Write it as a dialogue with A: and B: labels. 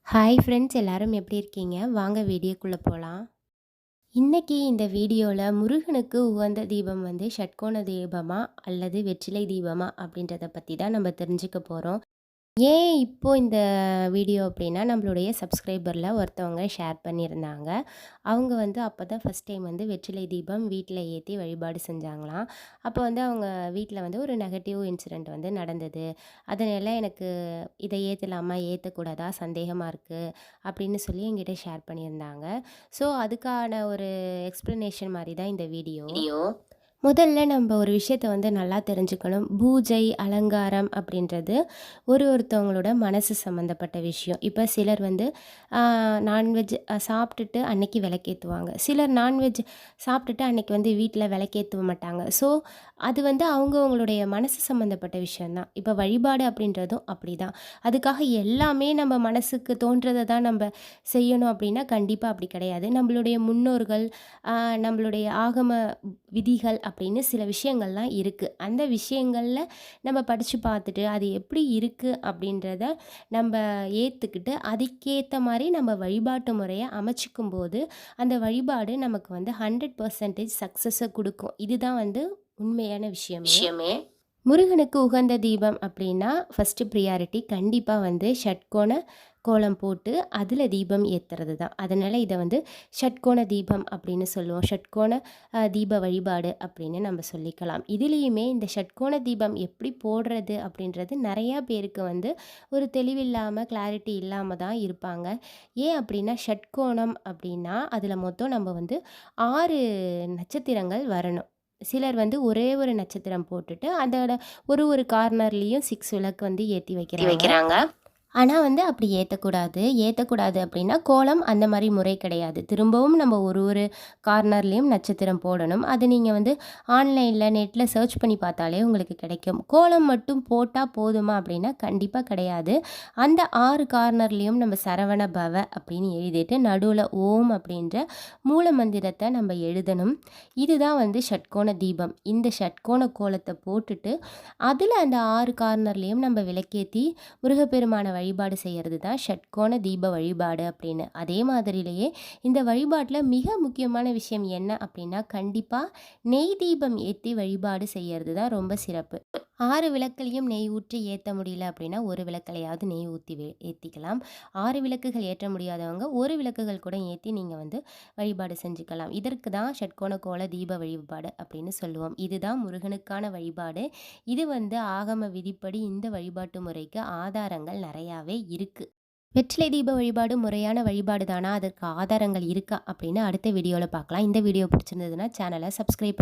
A: Hi friends, எல்லாரும் எப்படி இருக்கீங்க? வாங்க வீடியோக்குள்ளே போகலாம். இன்னைக்கு இந்த வீடியோவில் முருகனுக்கு உகந்த தீபம் வந்து ஷட்கோண தீபமா அல்லது வெற்றிலை தீபமா அப்படின்றத பற்றி தான் நம்ம தெரிஞ்சுக்க போகிறோம். ஏன் இப்போ இந்த வீடியோ அப்படின்னா, நம்மளுடைய சப்ஸ்கிரைபரில் ஒருத்தவங்க ஷேர் பண்ணியிருந்தாங்க. அவங்க வந்து அப்போ தான் ஃபஸ்ட் டைம் வந்து வெற்றிலை தீபம் வீட்டில் ஏற்றி வழிபாடு செஞ்சாங்களாம். அப்போ வந்து அவங்க வீட்டில் வந்து ஒரு நெகட்டிவ் இன்சிடெண்ட் வந்து நடந்தது. அதனால எனக்கு இதை ஏற்றலாமா ஏற்றக்கூடாதா சந்தேகமாக இருக்குது அப்படின்னு சொல்லி என்கிட்ட ஷேர் பண்ணியிருந்தாங்க. ஸோ அதுக்கான ஒரு எக்ஸ்ப்ளனேஷன் மாதிரி தான் இந்த வீடியோ. முதல்ல நம்ம ஒரு விஷயத்த வந்து நல்லா தெரிஞ்சுக்கணும். பூஜை, அலங்காரம் அப்படின்றது ஒருத்தவங்களோட மனசு சம்மந்தப்பட்ட விஷயம். இப்போ சிலர் வந்து நான்வெஜ் சாப்பிட்டுட்டு அன்னைக்கு விளக்கேத்துவாங்க. சிலர் நான்வெஜ் சாப்பிட்டுட்டு அன்னைக்கு வந்து வீட்டில் விளக்கேத்த மாட்டாங்க. ஸோ அது வந்து அவங்கவங்களுடைய மனசு சம்மந்தப்பட்ட விஷயம் தான். இப்போ வழிபாடு அப்படின்றதும் அப்படிதான். அதுக்காக எல்லாமே நம்ம மனசுக்கு தோன்றதை தான் நம்ம செய்யணும் அப்படின்னா கண்டிப்பாக அப்படி கிடையாது. நம்மளுடைய முன்னோர்கள், நம்மளுடைய ஆகம விதிகள் அப்படின்னு சில விஷயங்கள்லாம் இருக்குது. அந்த விஷயங்களில் நம்ம படித்து பார்த்துட்டு அது எப்படி இருக்குது அப்படின்றத நம்ம ஏற்றுக்கிட்டு அதுக்கேற்ற மாதிரி நம்ம வழிபாட்டு முறையை அமைச்சிக்கும்போது அந்த வழிபாடு நமக்கு வந்து 100% சக்ஸஸை கொடுக்கும். இதுதான் வந்து உண்மையான விஷயமே. முருகனுக்கு உகந்த தீபம் அப்படின்னா ஃபஸ்ட்டு ப்ரியாரிட்டி கண்டிப்பாக வந்து ஷட்கோண கோலம் போட்டு அதில் தீபம் ஏற்றுறது தான். அதனால் இதை வந்து ஷட்கோண தீபம் அப்படின்னு சொல்லுவோம். ஷட்கோண தீப வழிபாடு அப்படின்னு நம்ம சொல்லிக்கலாம். இதுலேயுமே இந்த ஷட்கோண தீபம் எப்படி போடுறது அப்படின்றது நிறையா பேருக்கு வந்து ஒரு தெளிவில்லாமல் கிளாரிட்டி இல்லாமல் தான் இருப்பாங்க. ஏன் அப்படின்னா ஷட்கோணம் அப்படின்னா அதில் மொத்தம் நம்ம வந்து 6 நட்சத்திரங்கள் வரணும். சிலர் வந்து ஒரே ஒரு நட்சத்திரம் போட்டுட்டு அதோட ஒரு கார்னர்லேயும் 6 விளக்கு வந்து ஏற்றி வைக்கிறாங்க. ஆனால் வந்து அப்படி ஏற்றக்கூடாது அப்படின்னா கோலம் அந்த மாதிரி முறை கிடையாது. திரும்பவும் நம்ம ஒரு கார்னர்லேயும் நட்சத்திரம் போடணும். அது நீங்கள் வந்து ஆன்லைனில் நெட்டில் சர்ச் பண்ணி பார்த்தாலே உங்களுக்கு கிடைக்கும். கோலம் மட்டும் போட்டால் போதுமா அப்படின்னா கண்டிப்பாக கிடையாது. அந்த 6 கார்னர்லேயும் நம்ம சரவண பவ அப்படின்னு எழுதிட்டு நடுவில் ஓம் அப்படின்ற மூல மந்திரத்தை நம்ம எழுதணும். இதுதான் வந்து ஷட்கோண தீபம். இந்த ஷட்கோண கோலத்தை போட்டுட்டு அதில் அந்த 6 கார்னர்லேயும் நம்ம விளக்கேற்றி முருகப்பெருமான வழிபாடு செய்கிறது தான் ஷட்கோண தீப வழிபாடு அப்படின்னு. அதே மாதிரிலேயே இந்த வழிபாட்டில் மிக முக்கியமான விஷயம் என்ன அப்படின்னா கண்டிப்பாக நெய் தீபம் ஏற்றி வழிபாடு செய்கிறது தான் ரொம்ப சிறப்பு. 6 விளக்குலையும் நெய் ஊற்றி ஏற்ற முடியல அப்படின்னா ஒரு விளக்குலையாவது நெய் ஊற்றி ஏற்றிக்கலாம். 6 விளக்குகள் ஏற்ற முடியாதவங்க ஒரு விளக்குகள் கூட ஏற்றி நீங்கள் வந்து வழிபாடு செஞ்சுக்கலாம். இதற்கு தான் ஷட்கோண கோல தீப வழிபாடு அப்படின்னு சொல்லுவோம். இதுதான் முருகனுக்கான வழிபாடு. இது வந்து ஆகம விதிப்படி இந்த வழிபாட்டு முறைக்கு ஆதாரங்கள் நிறையாவே இருக்குது. வெற்றிலை தீப வழிபாடு முறையான வழிபாடு தானா, அதற்கு ஆதாரங்கள் இருக்கா அப்படின்னு அடுத்த வீடியோவில் பார்க்கலாம். இந்த வீடியோ பிடிச்சிருந்ததுன்னா சேனலை சப்ஸ்கிரைப் பண்ணுங்கள்.